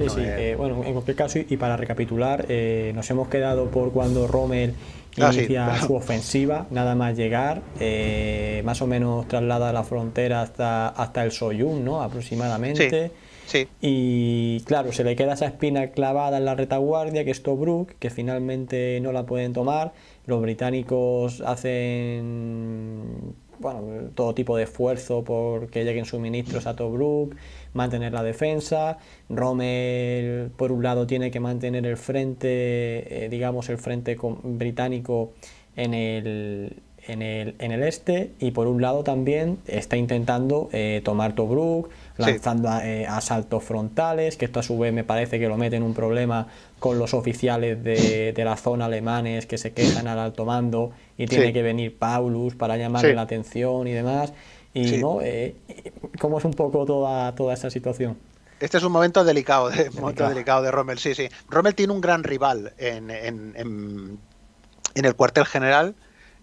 Sí, No sí. es... Bueno, en cualquier caso, y para recapitular, nos hemos quedado por cuando Rommel Ah, sí, inicia pero... su ofensiva, nada más llegar, más o menos traslada la frontera hasta el Soyuz, ¿no? Sí, Aproximadamente. sí, Y claro, se le queda esa espina clavada en la retaguardia, que es Tobruk, que finalmente no la pueden tomar. Los británicos hacen, bueno, todo tipo de esfuerzo por que lleguen suministros a Tobruk, mantener la defensa. Rommel, por un lado, tiene que mantener el frente, digamos, el frente británico en el este, y por un lado también está intentando tomar Tobruk, sí, lanzando asaltos frontales, que esto a su vez me parece que lo mete en un problema con los oficiales de la zona alemanes, que se quejan al alto mando y tiene sí, que venir Paulus para llamarle sí, la atención y demás. Y sí. no, ¿cómo es un poco toda esa situación? Este es un momento delicado, un momento Delicado. delicado de Rommel, sí, sí. Rommel tiene un gran rival en el cuartel general,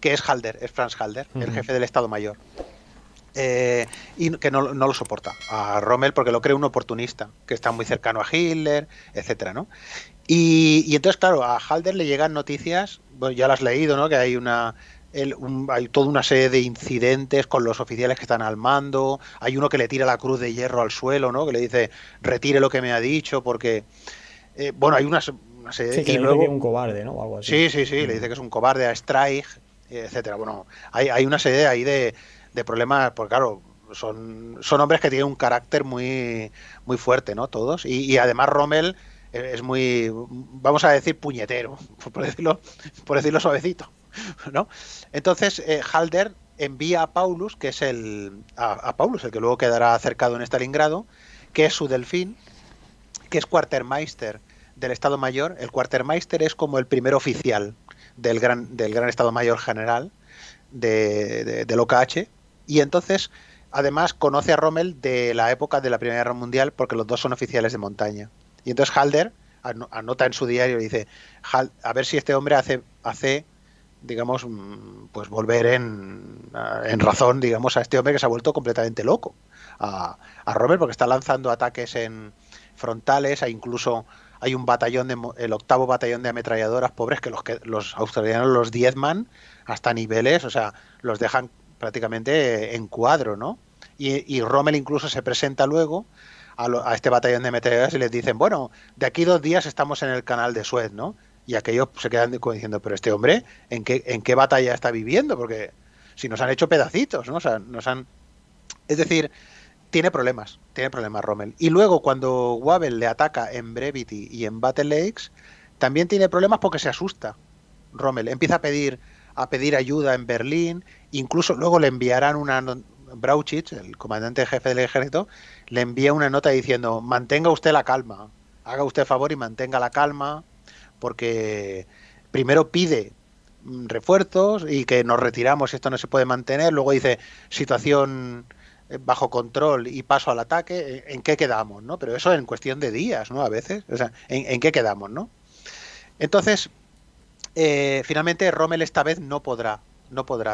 que es Halder, es Franz Halder, el jefe del Estado Mayor. Y que no lo soporta a Rommel porque lo cree un oportunista, que está muy cercano a Hitler, etcétera, ¿no? Y entonces, claro, a Halder le llegan noticias, bueno, ya las has leído, ¿no? Que hay hay toda una serie de incidentes con los oficiales que están al mando, hay uno que le tira la cruz de hierro al suelo, ¿no? Que le dice, retire lo que me ha dicho, porque, bueno, hay una serie, Sí, que y le dice que es luego, un cobarde, ¿no? O algo así. sí, sí, sí, le dice que es un cobarde a Streich, etcétera. Bueno, hay una serie ahí de problemas, porque claro, son hombres que tienen un carácter muy fuerte, ¿no? Todos. Y además Rommel es muy, vamos a decir, puñetero, por decirlo suavecito, ¿no? Entonces, Halder envía a Paulus, que es a Paulus, el que luego quedará acercado en Stalingrado, que es su delfín, que es Quartermeister del Estado Mayor. El Quartermeister es como el primer oficial del gran Estado Mayor General del OKH. Y entonces, además, conoce a Rommel de la época de la Primera Guerra Mundial porque los dos son oficiales de montaña. Y entonces Halder anota en su diario y dice, a ver si este hombre hace digamos, pues volver en razón, digamos, a este hombre que se ha vuelto completamente loco, a Robert, porque está lanzando ataques en frontales, incluso hay un batallón, el octavo batallón de ametralladoras pobres que los australianos los diezman hasta niveles, o sea, los dejan prácticamente en cuadro, ¿no? Y Rommel incluso se presenta luego a este batallón de ametralladoras y les dicen, bueno, de aquí 2 días estamos en el canal de Suez, ¿no? Y aquellos se quedan como diciendo, pero este hombre, ¿en qué batalla está viviendo? Porque si nos han hecho pedacitos, ¿no? O sea, es decir, tiene problemas Rommel. Y luego cuando Wavell le ataca en Brevity y en Battle Lakes, también tiene problemas porque se asusta. Rommel empieza a pedir ayuda en Berlín, incluso luego le enviarán Brauchitsch, el comandante jefe del ejército, le envía una nota diciendo, mantenga usted la calma, haga usted favor y mantenga la calma, porque primero pide refuerzos y que nos retiramos si esto no se puede mantener, luego dice situación bajo control y paso al ataque, ¿en qué quedamos? ¿No? Pero eso en cuestión de días, ¿no? A veces, o sea, ¿en qué quedamos? ¿No? Entonces, finalmente Rommel esta vez no podrá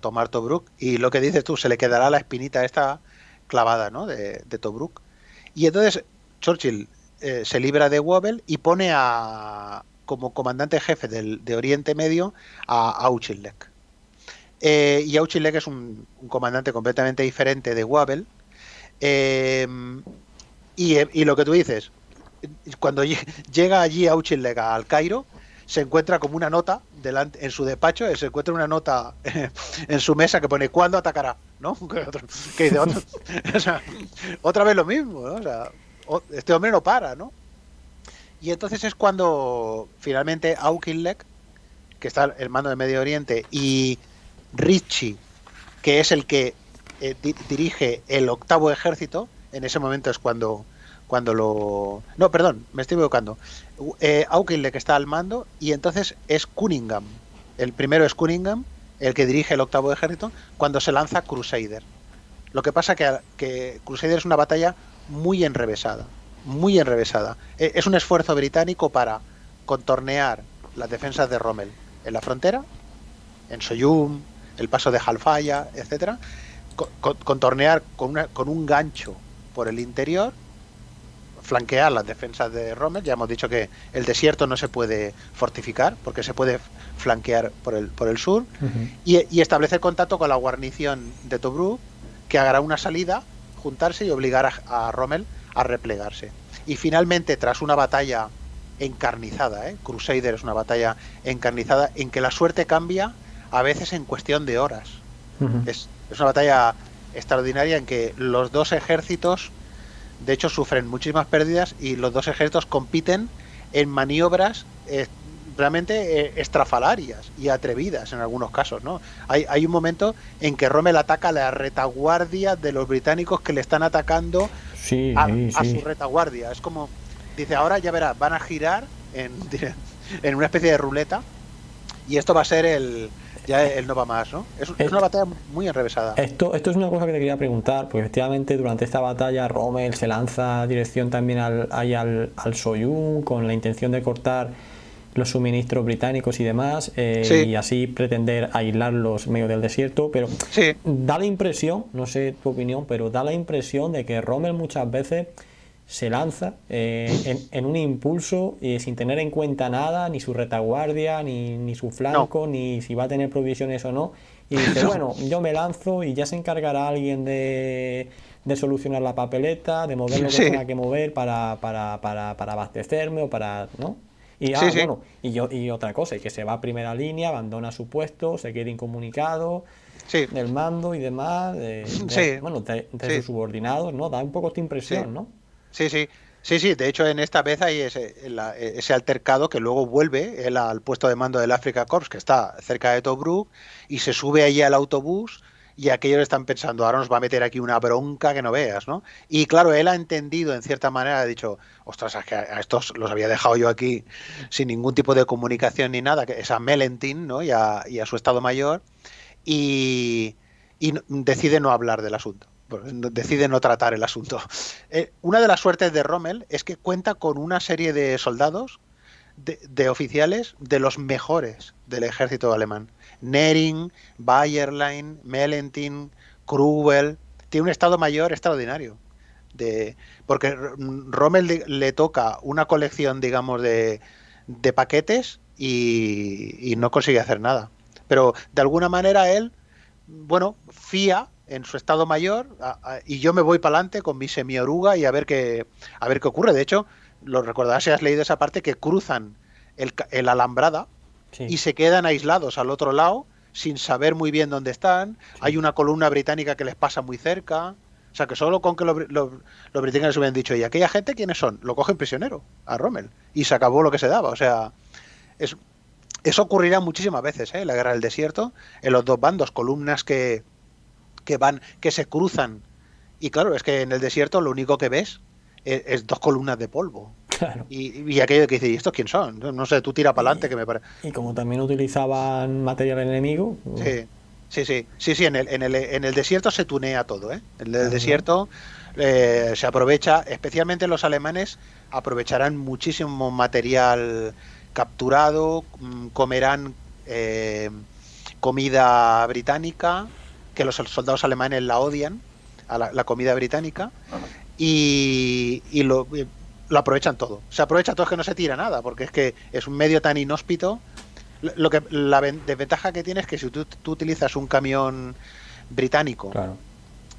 tomar Tobruk y lo que dices tú, se le quedará la espinita esta clavada, ¿no? de Tobruk. Y entonces Churchill se libra de Wavell y pone como comandante jefe de Oriente Medio a Auchinleck. Y Auchinleck es un comandante completamente diferente de Wavell. Eh, y lo que tú dices, cuando llega allí Auchinleck al Cairo, se encuentra como una nota en su despacho, se encuentra una nota en su mesa que pone ¿cuándo atacará? ¿No? Que dice o sea, otra vez lo mismo, ¿no? O sea, este hombre no para, ¿no? Y entonces es cuando finalmente Auchinleck, que está el mando de Medio Oriente, y Ritchie, que es el que dirige el octavo ejército, en ese momento es cuando lo... No, perdón, me estoy equivocando. Auchinleck que está al mando y entonces es Cunningham. El primero es Cunningham, el que dirige el octavo ejército, cuando se lanza Crusader. Lo que pasa que Crusader es una batalla muy enrevesada, muy enrevesada. Es un esfuerzo británico para contornear las defensas de Rommel en la frontera, en Soyum, el paso de Halfaya, etcétera, contornear con un gancho por el interior, flanquear las defensas de Rommel. Ya hemos dicho que el desierto no se puede fortificar, porque se puede flanquear por el sur, y establecer contacto con la guarnición de Tobruk, que hará una salida, juntarse y obligar a Rommel a replegarse. Y finalmente, tras una batalla encarnizada, Crusader es una batalla encarnizada, en que la suerte cambia a veces en cuestión de horas. Es una batalla extraordinaria en que los dos ejércitos, de hecho, sufren muchísimas pérdidas, y los dos ejércitos compiten en maniobras realmente estrafalarias y atrevidas en algunos casos, ¿no? Hay un momento en que Rommel ataca la retaguardia de los británicos que le están atacando a su retaguardia. Es como, dice, ahora ya verás, van a girar en una especie de ruleta, y esto va a ser el no va más, ¿no? Es una batalla muy enrevesada. Esto es una cosa que te quería preguntar, porque efectivamente durante esta batalla Rommel se lanza dirección también al Soyuz, con la intención de cortar los suministros británicos y demás, y así pretender aislarlos en medio del desierto, pero da la impresión, no sé tu opinión, pero da la impresión de que Rommel muchas veces se lanza en un impulso, sin tener en cuenta nada, ni su retaguardia, ni su flanco, ni si va a tener provisiones o no, y dice, bueno, yo me lanzo y ya se encargará alguien de solucionar la papeleta, de mover lo que tenga que mover para abastecerme o para, ¿no? Y bueno, y otra cosa, y que se va a primera línea, abandona su puesto, se queda incomunicado del mando y demás, entre sus subordinados, ¿no? Da un poco esta impresión, ¿no? Sí, de hecho en esta vez hay ese altercado que luego vuelve él al puesto de mando del Afrika Korps, que está cerca de Tobruk, y se sube allí al autobús, y aquellos están pensando, ahora nos va a meter aquí una bronca que no veas, ¿no? Y claro, él ha entendido, en cierta manera, ha dicho, ostras, es que a estos los había dejado yo aquí sin ningún tipo de comunicación ni nada, que es a Melentin, ¿no? y a su Estado Mayor, y decide no hablar del asunto. Decide no tratar el asunto. Una de las suertes de Rommel es que cuenta con una serie de soldados, de oficiales, de los mejores del ejército alemán. Nering, Bayerlein, Melentin, Kruwel. Tiene un Estado Mayor extraordinario. Porque Rommel le toca una colección, digamos, de paquetes, y no consigue hacer nada. Pero de alguna manera él, bueno, fía en su Estado Mayor, y yo me voy para adelante con mi semioruga y a ver qué ocurre. De hecho, lo recordarás si has leído esa parte, que cruzan el Alambrada y se quedan aislados al otro lado sin saber muy bien dónde están. Hay una columna británica que les pasa muy cerca. O sea, que solo con que los británicos hubieran dicho, ¿y aquella gente quiénes son? Lo cogen prisionero a Rommel y se acabó lo que se daba. O sea, eso ocurrirá muchísimas veces, en la guerra del desierto, en los dos bandos, columnas que se cruzan, y claro, es que en el desierto lo único que ves es dos columnas de polvo. Claro. Y aquello que dice, ¿y estos quién son? No sé, tú tira para adelante, que me parece. Y como también utilizaban material enemigo. Sí, en el desierto se tunea todo, En el desierto se aprovecha, especialmente los alemanes aprovecharán muchísimo material capturado, comerán comida británica, que los soldados alemanes la odian, a la comida británica, y lo aprovechan todo. Se aprovecha todo, es que no se tira nada, porque es que es un medio tan inhóspito. La desventaja que tiene es que si tú utilizas un camión británico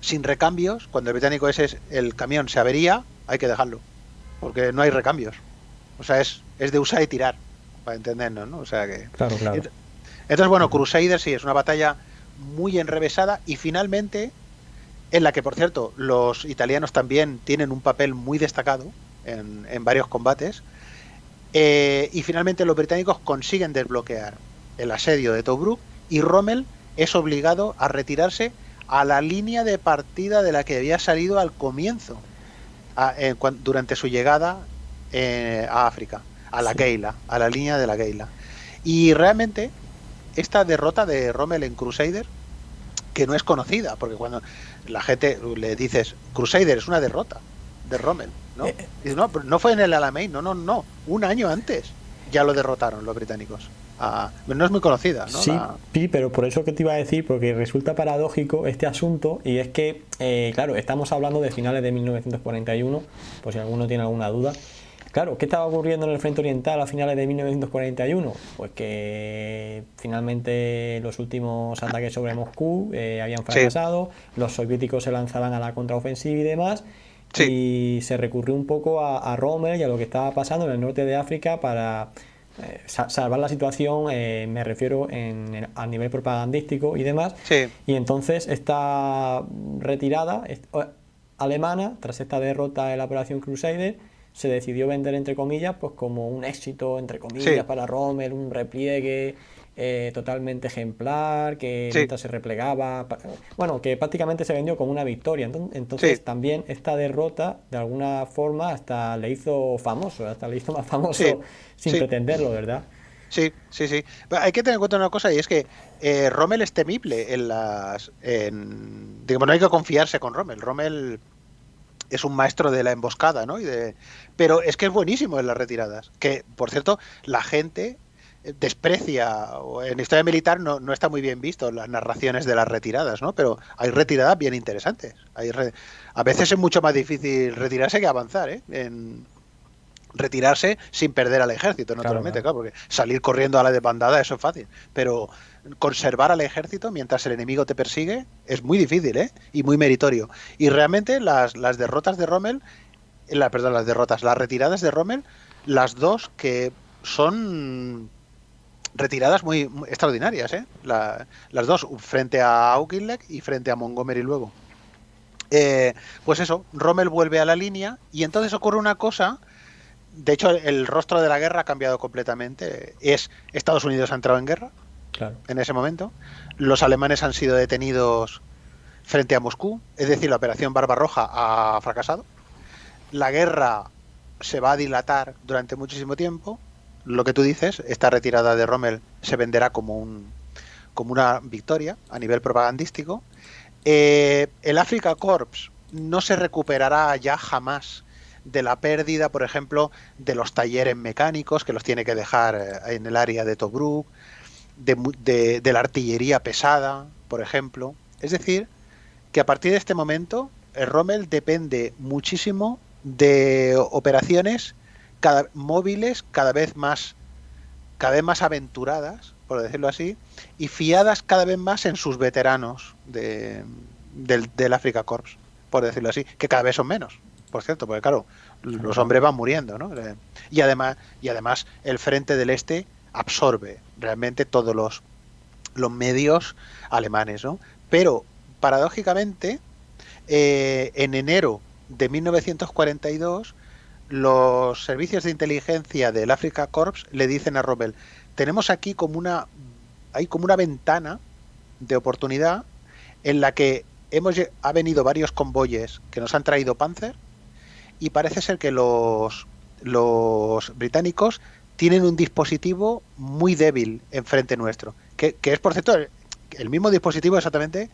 sin recambios, cuando el británico el camión se avería, hay que dejarlo, porque no hay recambios. O sea, es de usar y tirar, para entendernos, ¿no? O sea que... Claro. Entonces, bueno, Crusader sí es una batalla muy enrevesada, y finalmente, en la que, por cierto, los italianos también tienen un papel muy destacado en varios combates, y finalmente los británicos consiguen desbloquear el asedio de Tobruk, y Rommel es obligado a retirarse a la línea de partida de la que había salido al comienzo, durante su llegada a África, a la Geila, a la línea de la Geila. Y realmente esta derrota de Rommel en Crusader, que no es conocida, porque cuando la gente le dices Crusader es una derrota de Rommel, ¿no? Dice, no fue en el Alamein, no, un año antes ya lo derrotaron los británicos. no es muy conocida, ¿no? Sí, sí, pero por eso que te iba a decir, porque resulta paradójico este asunto, y es que, claro, estamos hablando de finales de 1941, por si alguno tiene alguna duda. Claro, ¿qué estaba ocurriendo en el frente oriental a finales de 1941? Pues que finalmente los últimos ataques sobre Moscú habían Sí, fracasado, los soviéticos se lanzaban a la contraofensiva y demás, sí, y se recurrió un poco a Rommel y a lo que estaba pasando en el norte de África para salvar la situación, me refiero a nivel propagandístico y demás. sí, Y entonces esta retirada alemana, tras esta derrota en la operación Crusader, se decidió vender, entre comillas, pues como un éxito, entre comillas, sí, para Rommel, un repliegue totalmente ejemplar, que sí, mientras se replegaba, bueno, que prácticamente se vendió como una victoria. sí, Entonces también esta derrota, de alguna forma, hasta le hizo famoso, hasta le hizo más sí, famoso sin sí. pretenderlo, ¿verdad? Sí, sí, sí. Pero hay que tener en cuenta una cosa y es que Rommel es temible digamos, no hay que confiarse con Rommel. Rommel es un maestro de la emboscada, ¿no? Pero es que es buenísimo en las retiradas. Que, por cierto, la gente desprecia, o en historia militar no está muy bien visto las narraciones de las retiradas, ¿no? Pero hay retiradas bien interesantes. A veces es mucho más difícil retirarse que avanzar, ¿eh? Retirarse sin perder al ejército, Claro, naturalmente, claro. claro, porque salir corriendo a la desbandada, eso es fácil, pero conservar al ejército mientras el enemigo te persigue es muy difícil, ¿eh? Y muy meritorio. Y realmente las derrotas de Rommel, perdón, las retiradas de Rommel, las dos que son retiradas muy extraordinarias, ¿eh? Las dos, frente a Auchinleck y frente a Montgomery luego. Pues eso, Rommel vuelve a la línea y entonces ocurre una cosa. De hecho, el rostro de la guerra ha cambiado completamente. Estados Unidos ha entrado en guerra Claro. en ese momento. Los alemanes han sido detenidos frente a Moscú, es decir, la operación Barbarroja ha fracasado. La guerra se va a dilatar durante muchísimo tiempo. Lo que tú dices, esta retirada de Rommel se venderá como una victoria a nivel propagandístico. El Afrika Korps no se recuperará ya jamás de la pérdida, por ejemplo, de los talleres mecánicos que los tiene que dejar en el área de Tobruk, de la artillería pesada, por ejemplo. Es decir, que a partir de este momento el Rommel depende muchísimo de operaciones móviles cada vez más aventuradas, por decirlo así, y fiadas cada vez más en sus veteranos del Afrika Korps, por decirlo así, que cada vez son menos, por cierto, porque claro, Claro, los claro. hombres van muriendo, ¿no? Y además el frente del este absorbe realmente todos los medios alemanes, ¿no? Pero, paradójicamente, en enero de 1942 los servicios de inteligencia del Afrika Korps le dicen a Rommel, tenemos aquí hay como una ventana de oportunidad en la que ha venido varios convoyes que nos han traído Panzer y parece ser que los británicos tienen un dispositivo muy débil enfrente nuestro, que es, por cierto, el mismo dispositivo exactamente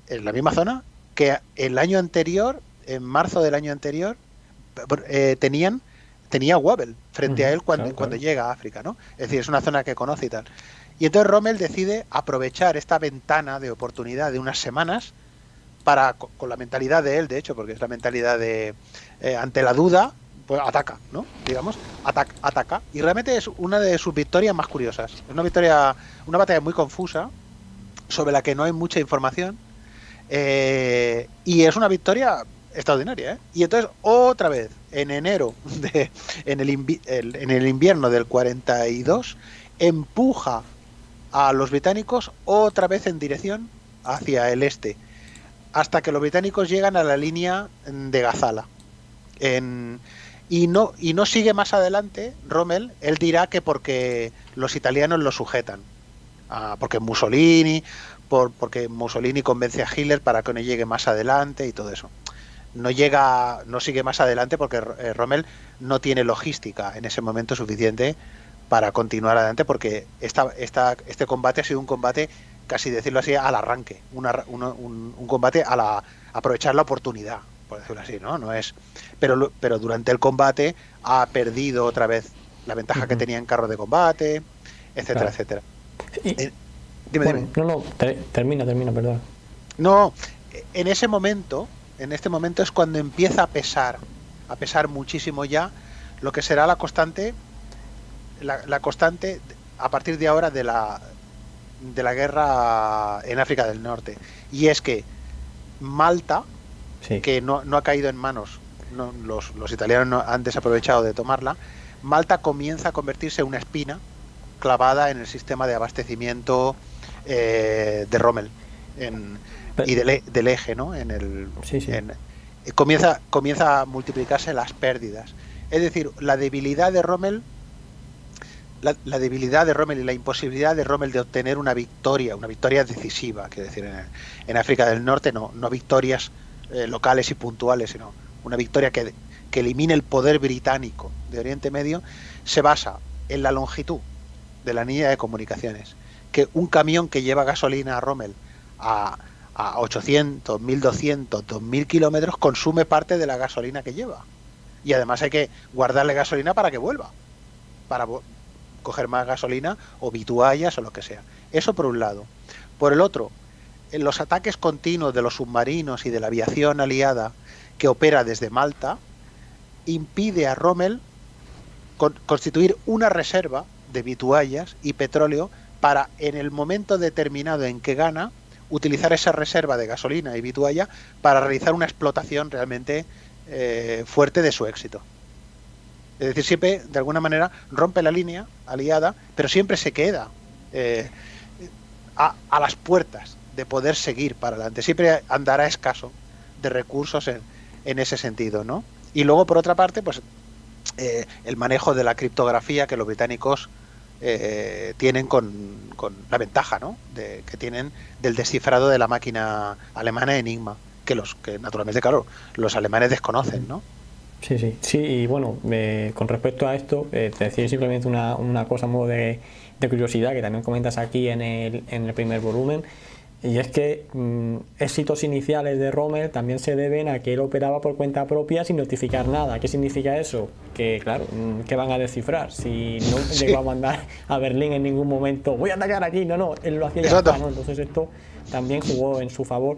en la misma zona que el año anterior, en marzo del año anterior, tenía Wavell frente a Ujú, él claro, cuando claro. llega a África, ¿no? Es decir, es una zona que conoce y tal. Y entonces Rommel decide aprovechar esta ventana de oportunidad de unas semanas con la mentalidad de él, de hecho, porque es la mentalidad de ante la duda, pues ataca, ¿no? Digamos, ataca. Y realmente es una de sus victorias más curiosas. Es una batalla muy confusa, sobre la que no hay mucha información, y es una victoria extraordinaria, ¿eh? Y entonces, otra vez, en enero, en el invierno del 42, empuja a los británicos otra vez en dirección hacia el este, hasta que los británicos llegan a la línea de Gazala. En, y no sigue más adelante, Rommel, él dirá que porque los italianos lo sujetan, porque porque Mussolini convence a Hitler para que no llegue más adelante y todo eso. No sigue más adelante porque Rommel no tiene logística en ese momento suficiente para continuar adelante, porque este combate ha sido un combate, casi decirlo así, al arranque, un combate aprovechar la oportunidad, por decirlo así, ¿no? No es, pero durante el combate ha perdido otra vez la ventaja que Ujú. tenía en carro de combate, etcétera, claro. etcétera. Y, Dime, bueno, dime. no, termina, perdón. No, en ese momento, en este momento es cuando empieza a pesar muchísimo ya lo que será la constante a partir de ahora de la guerra en África del Norte. Y es que Malta, Sí, que no ha caído en manos, los italianos no han desaprovechado de tomarla, Malta comienza a convertirse en una espina clavada en el sistema de abastecimiento de Rommel y Pe- del eje, ¿no? sí, sí. Comienza a multiplicarse las pérdidas. Es decir, la debilidad de Rommel y la imposibilidad de Rommel de obtener una victoria decisiva, quiero decir, en África del Norte, no victorias locales y puntuales, sino una victoria que elimine el poder británico de Oriente Medio, se basa en la longitud de la línea de comunicaciones. Que un camión que lleva gasolina a Rommel a 800, 1200, 2000 kilómetros consume parte de la gasolina que lleva. Y además hay que guardarle gasolina para que vuelva, para coger más gasolina o vituallas o lo que sea. Eso por un lado. Por el otro, en los ataques continuos de los submarinos y de la aviación aliada que opera desde Malta, impide a Rommel constituir una reserva de vituallas y petróleo para, en el momento determinado en que gana, utilizar esa reserva de gasolina y vitualla para realizar una explotación realmente fuerte de su éxito. Es decir, siempre, de alguna manera, rompe la línea aliada, pero siempre se queda eh, a las puertas de poder seguir para adelante. Siempre andará escaso de recursos en ese sentido, ¿no? Y luego, por otra parte, pues el manejo de la criptografía que los británicos tienen con la ventaja, ¿no? Que tienen del descifrado de la máquina alemana Enigma, que naturalmente, claro, los alemanes desconocen, ¿no? Sí, sí, sí, y bueno, con respecto a esto, te decía simplemente una cosa a modo de curiosidad que también comentas aquí en el primer volumen, y es que éxitos iniciales de Rommel también se deben a que él operaba por cuenta propia sin notificar nada. ¿Qué significa eso? Que claro, ¿qué van a descifrar? Si no llegó Sí, a mandar a Berlín en ningún momento, voy a atacar aquí, no, él lo hacía y ya exacto. está, ¿no? Entonces esto también jugó en su favor.